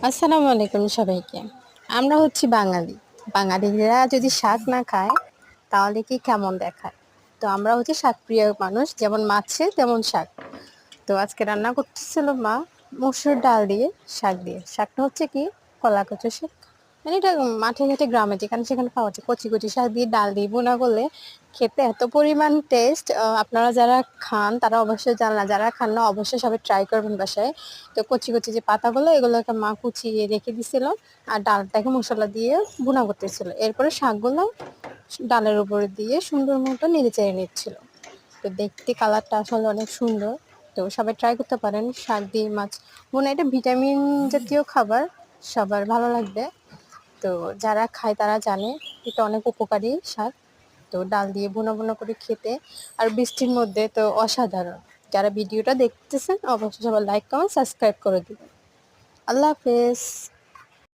আসসালামু আলাইকুম সবাইকে। আমরা হচ্ছি বাঙালি। বাঙালিরা যদি শাক না খায় তাহলে কি কেমন দেখায়? তো আমরা হচ্ছি শাকপ্রিয় মানুষ, যেমন মাছে তেমন শাক। তো আজকে রান্না করতেছিল মা মসুর ডাল দিয়ে শাক দিয়ে। শাকটা হচ্ছে কি কলা কচু শাক। মানে এটা মাঠে ঘাটে গ্রামে যেখানে সেখানে পাওয়া যায়। কচি কচি শাক দিয়ে ডাল দিয়ে ভুনা করলে খেতে এত পরিমাণ টেস্ট। আপনারা যারা খান তারা অবশ্যই জানেন, না যারা খান না অবশ্যই সবাই ট্রাই করবেন বাসায়। তো কচি কচি যে পাতাগুলো এগুলোকে মা কুচিয়ে রেখে দিছিল, আর ডালটাকে মশলা দিয়ে ভুনা করতেছিল। এরপরে শাকগুলো ডালের উপরে দিয়ে সুন্দর মতো নেড়ে চেড়ে নিচ্ছিল। তো দেখতে কালারটা আসলে অনেক সুন্দর। তো সবাই ট্রাই করতে পারেন শাক দিয়ে মাছ ভুনা। এটা ভিটামিন জাতীয় খাবার, সবার ভালো লাগবে। তো যারা খায় তারা জানে এটা অনেক উপকারী শাক। তো ডাল দিয়ে ভুনা ভুনা করে খেতে আর বৃষ্টির মধ্যে তো অসাধারণ। যারা ভিডিওটা দেখতেছেন অবশ্যই সবাই লাইক কমেন্ট সাবস্ক্রাইব করে দিবেন। আল্লাহ হাফেজ।